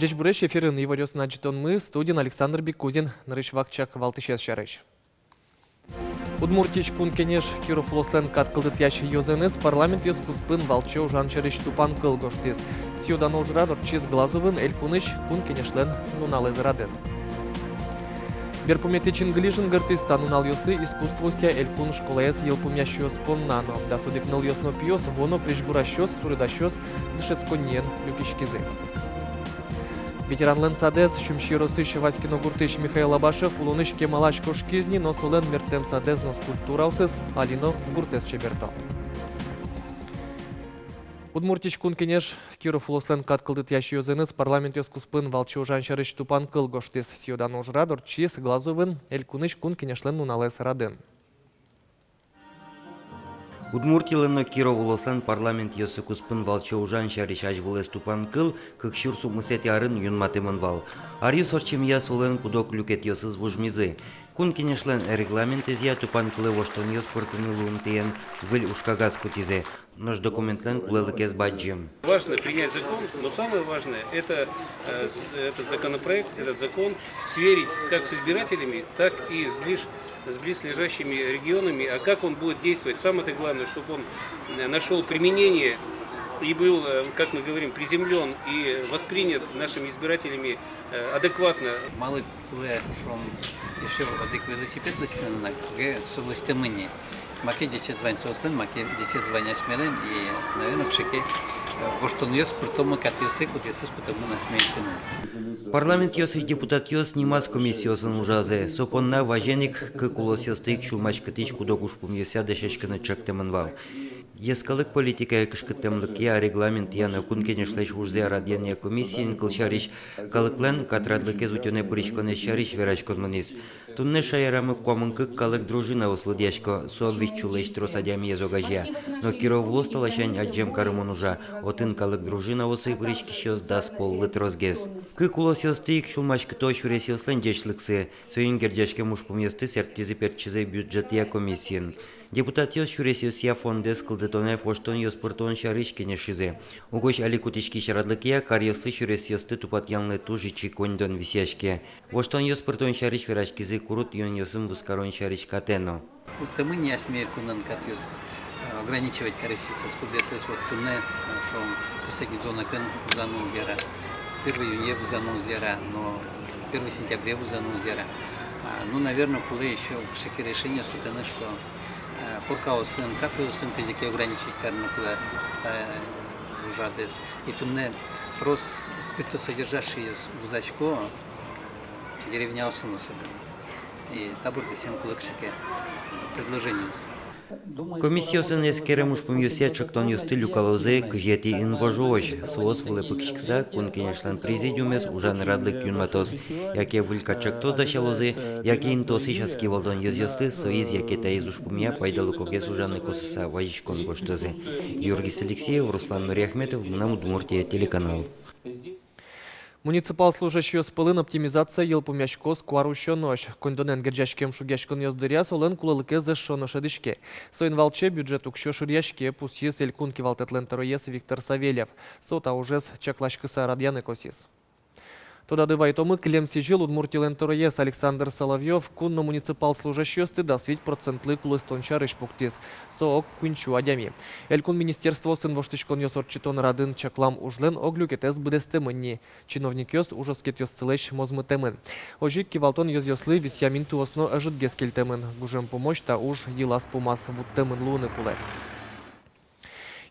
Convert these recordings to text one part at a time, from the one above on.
Джеч буреш эфирын иварёс наджитон мы, студен Александр Бекузин, нарыш вакчак валтышес шарыш. Удмуртич кун кенеш Киров Лослен каткылдыт ящ йозенес парламент ёс куспын валчо жанчарыш тупан кыл гоштис. Сьюдан ожрадор чиз глазовын эль куныш кун кенешлен нунал эзраден. Берпуметичин глижен гыртыстан нунал ёсы искусствося эль кун школаэс елпумящёс поннано. Да судикнал ёсно пьёс, воно прижгуращёс, сурыдащёс, дышецконен люкишкизы. Ветеран Ленсадес, Шумширосыш Васькино Гуртыш Михаил Абашев, Улуныш Кемалаш Кошкизни, но Сулен Мертем Садес, но скульптураусес, Алино Гуртес Чеберто. Удмуртич кун кенеш Киров Лослен каткылдыт ящ йозенес парламент ёс куспын валчо жанчарыш тупан кыл гоштес сьюдан ожрадор чиз глазовын эль куныш кун кенешлен нуналес раден. Удмуртилено Киров Лослен парламент ёсы куспын валчо ужанча решач вылез тупан кыл, кыкшур сумысет ярын юнматымын вал. Ариус орчим яс улен кудок люкет ёсыз вужмизы. Кун кенешлен регламент изя тупан кылы воштон ёс портыны лунтыен выль ушкагаз кутизе. Нож документлен кулелыкез баджим. Важно принять закон, но самое важное это этот законопроект, этот закон сверить как с избирателями, так и с близлежащими регионами. А как он будет действовать? Самое главное, чтобы он нашел применение и был, как мы говорим, приземлен и воспринят нашими избирателями адекватно. Мали коли що адик велосипед листяна, ге совлистемені. Маки диче звань сослен, маки диче звання смелен і, наверное, пшеки воштон йос притому катюси, кудесис кутому насмейтину. Парламент ёс и депутат ёс нимас комиссиосын ужазе. Сопонна важеник кыкулос ёстык шулмач кытыч кудок ушпум ёся дешешканы чактымын вал. Ескалык политика кышкытымлык я регламент яна кун кенешлеш ужзе радиания комиссиин кылшариш калыклен катрадлыке зутёне пуричконе шариш верач козманис. Тунне шаярамы комынкы калык дружина услыдешко соввич чулеш тросадями езогажья. Но Киров лосталашань аджем карымон ужа. Отын калык дружина осы пурички щёс дас пол лытрозгез. Кыкулос ёстык шулмаш кыто шурес ёслен дешлыксы. Сөйін гердяшке мушпум ёсты сертизы перчизы бюджет я комиссиин. Депутат ёс шуресиус я фондес кылдытоне фоштон ёс пыртон шарыш кенешизе. Угош али кутички шарадлыкия кар ёслы шурес ёсты тупат янлы тужичи коньдон висяшке. Воштон ёс пыртон шарыш верашкизы курут ён ёсым бускарон шарыш катено. Мы не осмеем кунан катюс ограничивать карасиса скудесес вот туне, что последний зона кэн зану зера. 1 июня зану зера, но 1 сентября зану зера. Ну, наверное, коли еще всякие решения скутаны, что порка сын, кафе сын, физики ограничить карнукла ужадес. И тунне трос спиртосодержащий вузачко деревня сын особенно. И табур десем кулакшике предложение. Комиссиясын ескерем ушпум юсячок тон юсты люкалозе кыжети инвожош. Суос вылепыкшкса кун кенешлен президиумес ужан радлык юнматос. Яке вылькачактос дашалозе, яке интосы шаски волдон юзьёсты, соиз яке таиз ушпумя пайдалу когез ужаны косыса вajishкон гоштозе. Юргис Алексеев, Руслан Нуриахметов, нам Удмуртия телеканал. Муниципал служащий спылын оптимизация елпумяшко скварущо нож. Кондонен герджашкем шугяшкон ёздыря солен кулалыке за шоношадышке. Соин валче бюджет укшо ширяшке пусьес элькунки валтетлен тароес Виктор Савельев. Сота ужес чаклашкыса радьяны косис. Тода дывайтомы клем сижил удмуртилен тароес Александр Соловьев кунно муниципал служащий да свить процентлы кулыстончарыш пуктис. Соок кунчу адями. Элькун министерство сын воштышкон ёсорчитон радын чаклам ужлен оглюкетес бдестемынни. Чиновник ёс ужоскет ёс целэш мозмытемын. Ожик кивалтон ёс ёслы висямин туосно ажытгес келтемын. Гужем помощь та уж елас пумас вуттемын луны куле.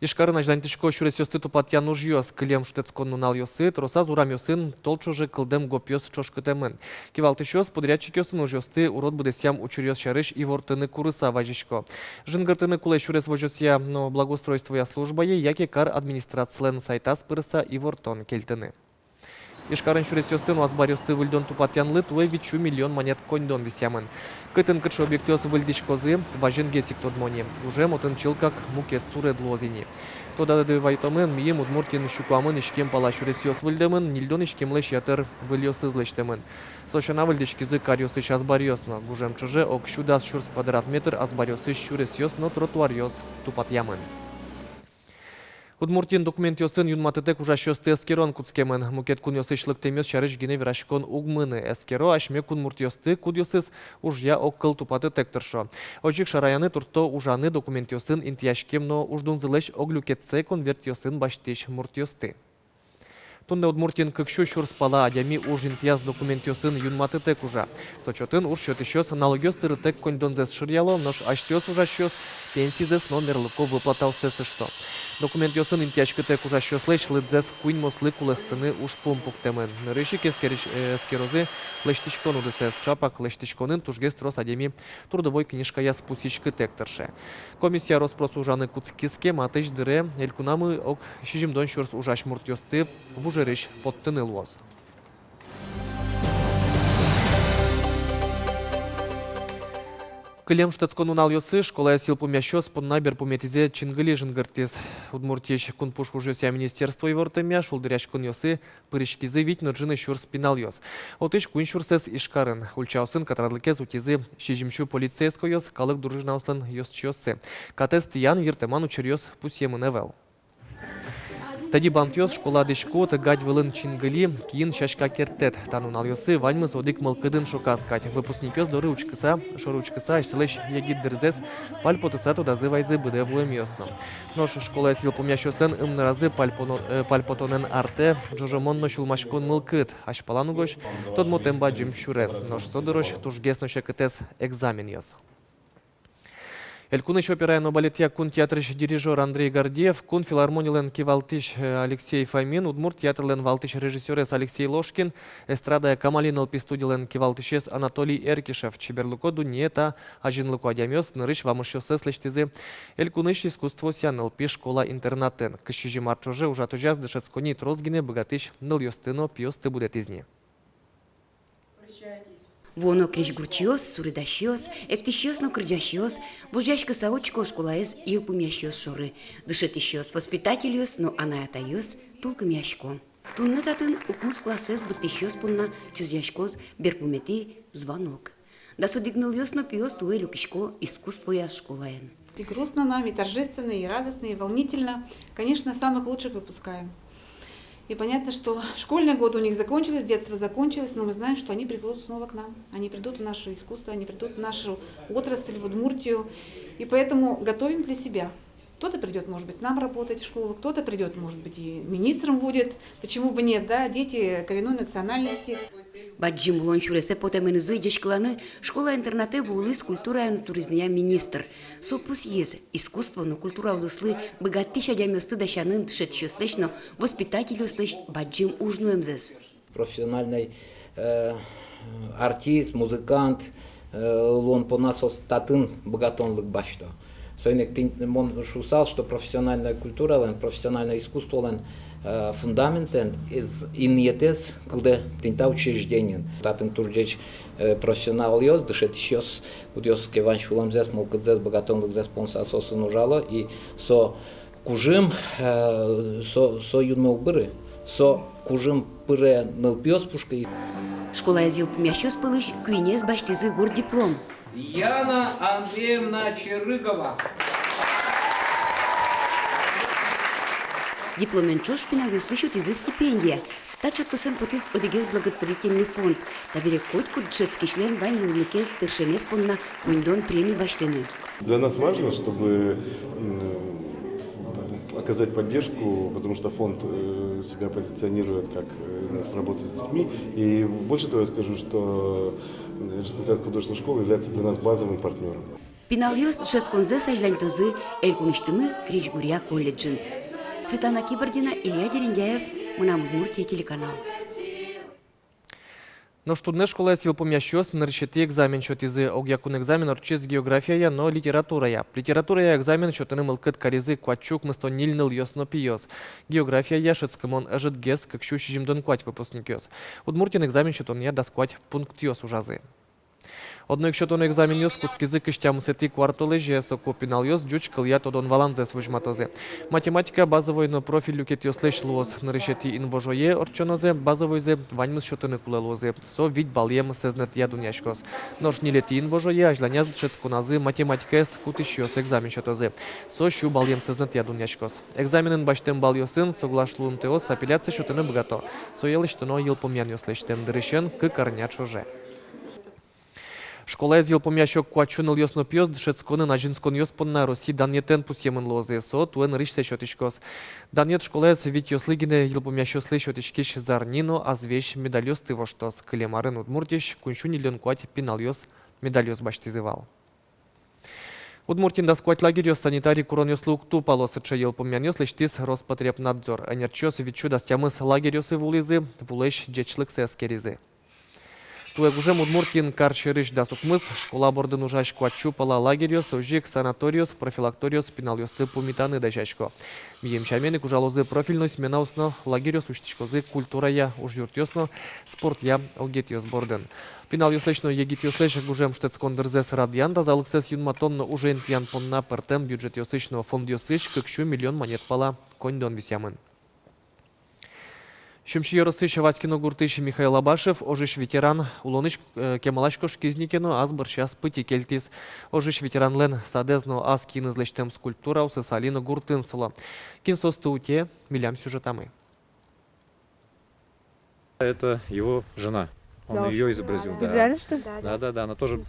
Ишкарын аждантышко шурес ёсты тупат януж ёс, клем штецкон нунал ёсы, троса зурам ёсын, толчуже кылдем гоп ёс чошкытемын. Кивалтыш ёс, подрядчик ёсын уж ёсты, урод будесям учур ёс шарыш и вортыны курыса важишко. Жынгыртыны куле шурес вожосья, но благоустройство я служба е, яке кар администрациялен сайтас пырыса и вортон кельтыны. Ишкарын шурес ёстын уазбар ёсты выльдон тупат янлы, туэ вичу миллион монет коньдон висямын. Кытын кытшы объект ёс выльдиш козы, важен гесик тодмони. Уже мотын чилкак мукет суред лозини. Тода дывайтомын, мием удмуртин щукуамын ишкем пала шурес ёс выльдемын, нильдон ишкем леш ятыр выль ёс излештемын. Сошана выльдишкизы кар ёсы шазбар ёсно. Гужем чуже ок щудас шурс квадрат метр азбар ёсы шурес ёс, но тротуар ёс тупат ямын. Удмуртин документ йосын юнматытек ужа шосты эскерон куцкемен. Мукет кун йосышлык темес чарыш гене вирашкон угмыны. Эскеро ашме кун мурт йосты куд йосыз ужья оккыл тупаты текторшо. Очик шараяны турто ужаны документ йосын интияшкемно уждунзылеш оглюкетсе конверт йосын баштеш мурт йосты. Тунде Удмуртин кыкшу шурспала адями уж интияз документ йосын юнматытек ужа. Сочотын уж счетыщос налогёс тырытек коньдонзес ширяло, нож аштёс ужащёс пенсизес номерлыко выплатался что. Документ йосын интияшкытек ужащёслеш лыдзес куин мослы кулестыны уж помпуктемен. Нырышик эскерозы лештичкон удысес чапак лештичконын тужгес трос адями трудовой книжка яс пусичкы текторше. Комиссия роспрос ужаны куцкиске матыш дыре элькунамы ок шижимдон шурс ужаш мурт йосты вужерыш подтыны луоз. Кылем штецкон унал йосы, школа сил помящос, поднабер пометизе чингали жингартис. Удмуртьеч кун пуш ужося министерство и вортемя, шулдыряч кун йосы, пырышкизы вить, но джины щур спинал йос. Отыч кун щурсес ишкарын. Хульчаусын катрадлекез утизы, шижимщу полицейско йос, калык дружинауслан йос чьосы. Катес тиян виртеман учерьос пусьемы невел. Тади бантьос школа дешко тагать вылын чингали, киин шашка кертет. Танунал йосы ваньмыз одик мылкыдын шокаскать. Выпускникёс доры учкыса, шоручкыса, ашселеш егит дырзес, пальпотыса тодазы вайзы быде вуем йосно. Нош школа сил помящостен разы пальпотонен арте, джожомонно шулмашкон мылкыт. Ашпалану гош, тод мотемба джим шурес. Нош содорош тужгесно шекетес экзамен йос. Элькуныч опера нобалетья кун театрыш дирижер Андрей Гордеев, кун филармонилен кивалтыш Алексей Фомин, удмурт театрлен валтыш режиссерес Алексей Ложкин, эстрада Камалин алпистудилен кивалтышес Анатолий Эркишев, чеберлуко дуньета, ажинлуко адямёс, нырыш вамышёсес лештизы. Элькуныч искусство сян алпи школа-интернатен. Кышижи марчоже ужатужаз дышецкони трозгине богатыш ныл йостыно пьёсты будет изни. Воно крижгурчиос, суридащиос, эктищиосно крыджащиос, вожжачка саочко школаез ил пумящиос шоры, дышетищиос воспитателиос, но анаятайос, тулка мяшко. Тунна татын укмус классес быттищиос пунна чузяшкос берпумети звонок. Да судигныльос но пиос туэ люкишко искусствоя школаен. И грустно нам, и торжественно, и радостно, и волнительно. Конечно, самых лучших выпускаем. И понятно, что школьные годы у них закончились, детство закончилось, но мы знаем, что они придут снова к нам. Они придут в наше искусство, они придут в нашу отрасль, в Удмуртию. И поэтому готовим для себя. Кто-то придет, может быть, нам работать в школу, кто-то придет, может быть, и министром будет. Почему бы нет, да? Дети коренной национальности. Баджим лончуресе потеменызы дешкланы школа-интернате вулыс культура и туризмия министр. Сопус ез искусство, но культура удыслы богатыша дямёсты дащанын дышетщёслечно воспитателю слыш баджим ужнуемзес. Профессиональный артист, музыкант, он по нас остатын богатонлык башто. Сойнек он шусал, что профессиональная культура, профессиональное искусство фундаментен из иньетес, когда тинта учреждения. Татын турджеч профессионал йос, дышет йос, кудьос кеван шулам зес, молкадзес, богатонлык зес понса сосу нужало, и со кужим, со юнмелбыры, со кужим пыре нылпиос пушкой. Школа язил помящёс пылыш, куинес баштизы гор диплом. Яна Андреевна Черыгова. Дипломен чош пинал слышат из стипендия. Тача то сам потис одигес благотворительный фонд. Табере котку джетский член вайны уликес тершемес понна кондон премии баштыны. Для нас важно, чтобы оказать поддержку, потому что фонд себя позиционирует как работа с детьми. И больше того я скажу, что Республиканская художественная школа является для нас базовым партнером. Пиналиос джетсконзе сажлянтозы элькуништымы Крижгурия колледжин. Светлана Кибордина, Илья Дерендяев, Мунам Удмуртия, телеканал. Но штудне школа сил помящос наречети экзамен шотизы огякун экзамен орчез география, но литературая. Литературая экзамен шотыны мылкыт каризы квачук мысто нильныл йосно пиос. География яшецкомон ажит гес, как щущи жимдон квать выпускникёс. Удмуртин экзамен шотон я досквать пункт йос ужазы. Одно якщо то на екзамен йос куцкизи киштям сети квартоли жесо копінал йос дюч килят одон валанзес вижматози. Математика базової на профіль люкет йослеш лоз на решеті інвожоє орчонозе базової зе ваньмис шотини кулелози. Со від балєм сезнет ядуняшкос. Нож нілеті інвожоє ажланя з шецкунази математика ес кутиш йос екзамен шотози. Со щу балєм сезнет ядуняшкос. Екзаменен баштем бал йосин соглашлуым теос апеляция шотини бгато. Со єлиш тоно йылпомян йослештем дерещен к карня чоже. Школа з Єлпом'ящок квачунил йосно п'йос дшецкони на жінскон йоспонна Росі данєтен пусємен лози. Со туен ришсе шотичкос. Данєт школа з від йослигіне Єлпом'ящосли шотичкіш зарніно, а звещ медальйос тивоштос. Клемарин удмуртіш куншуні ленкуать пінальйос медальйос баштизивал. Удмуртинда сквать лагерь санитарий курон йослук тупало сыча Єлпом'ян йослештис Роспотребнадзор. Энерчос від чуда стямыс лагерь йосы вулизы, вулеш джечлык сескеризы. Туек уже Удмуртин карчерыш да сукмыс, школа бордын ужаш квачупала лагерьос, ожик санаториос, профилакториос, пиналйосты пумитаны дачачко. Мием шаменик ужалозы профильной сменаусно лагерьос уштичкозы культурая ужюртьосно, спортя огетьос бордын. Пиналйослечно егитьослеч гужем штецкондерзес радианда залыксес юнматонно уже интиян понна пертем бюджет йосычного фонд йосыч, кыкшу миллион монет пала коньдон висямын. Шумши Яросыч Васькино Гуртыч Михаил Абашев, ожиш ветеран, улоныч кемалашко шкизникено, аз барчас пыти кельтис. Ожиш ветеран лен садезно аз кинызлештем скульптура усысалино Гуртынсыло. Кинсосты уте, милям сюжетамы. Это его жена. Он ее изобразил. Да. Реально, что ли? Да, она тоже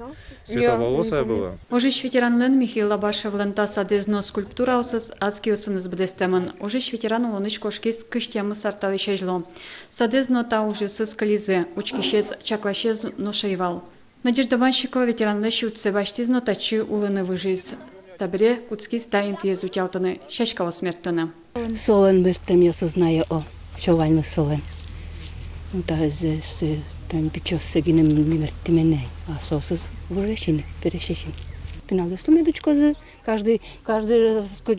светловолосая была. Ожиш ветеран лен Михаил Абашев лента садезно скульптура усыз азкиосын избедестемын. Ожиш ветеран улонычко шкиз кыштямы сарталы шежло. Садезно та уже сыз кализы, учкишез чаклашез ношайвал. Надежда Банщикова ветеран лещи утсебаштизно тачи улыны выжиз. Табре куцкиз да интиез утялтыны, шашкаво смертыны. Солен бертем я сознаю о шовальный солен. Да здесь там печёс сегинем мертименей, а сосыз вырешины, перешешин. Пиналдыслы медучкозы, каждый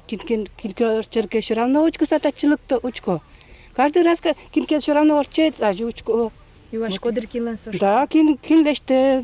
килька черке все равно очко сатачылыкты очко. Каждый раз килька все равно орчет, а же очко. Юашко дыркилен сош. Да, кинлеште.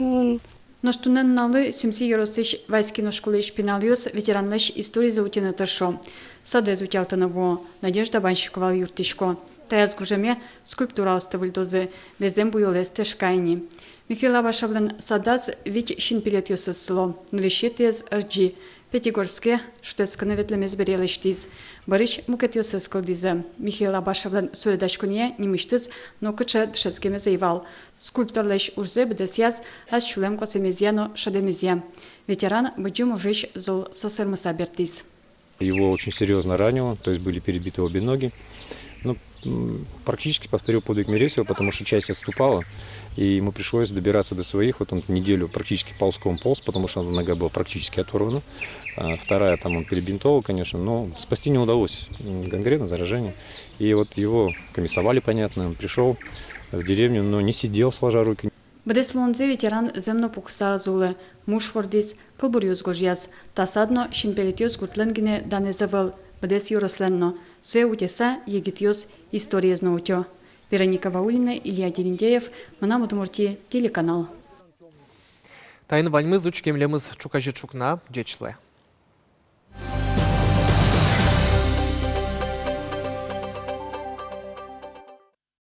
Но штунен налы Сюмси Яросыч Васькино школыш пиналиос ветеранлыш истории заутины тыршо. Садез утялтыны во Надежда Банщикова юртишко. Таяз гужеме скульптура оставыльдозы, безден буйолез тешкайни. Михаил Абашевлен садаз вич шинпилет йосысло, нрешетез рджи, Пятигорске штецканы ветлемез берелештиз. Барыч мукет йосыскалдизе. Михаил Абашевлен соледачкуне немыштыз, но кыча дшецкеме заевал. Скульпторлеш урзе бедесяз, аз чулем косемезьяно шадемезья. Ветеран быджим ужич зол сосермыса бертиз. Его очень серьезно ранило, то есть были перебиты обе ноги. Ну, практически повторил подвиг Мересиева, потому что часть отступала, и ему пришлось добираться до своих. Вот он неделю практически ползком полз, потому что нога была практически оторвана. Вторая там он перебинтовал, конечно, но спасти не удалось. Гангрена, заражение. И вот его комиссовали, понятно, он пришел в деревню, но не сидел, сложа руки. Бдеслонзе ветеран земно пукса азулы, мушфордис, кылбурюз гожьяз, тасадно шинпелетьёз гутленгине данезавел, бдес юросленно, суе утеса егитьёз историезно утё. Вероника Ваулина, Илья Дерендеев, Мына Удмуртия, телеканал. Тайны ваньмыз учкемлемыз чукажет чукна, джечле.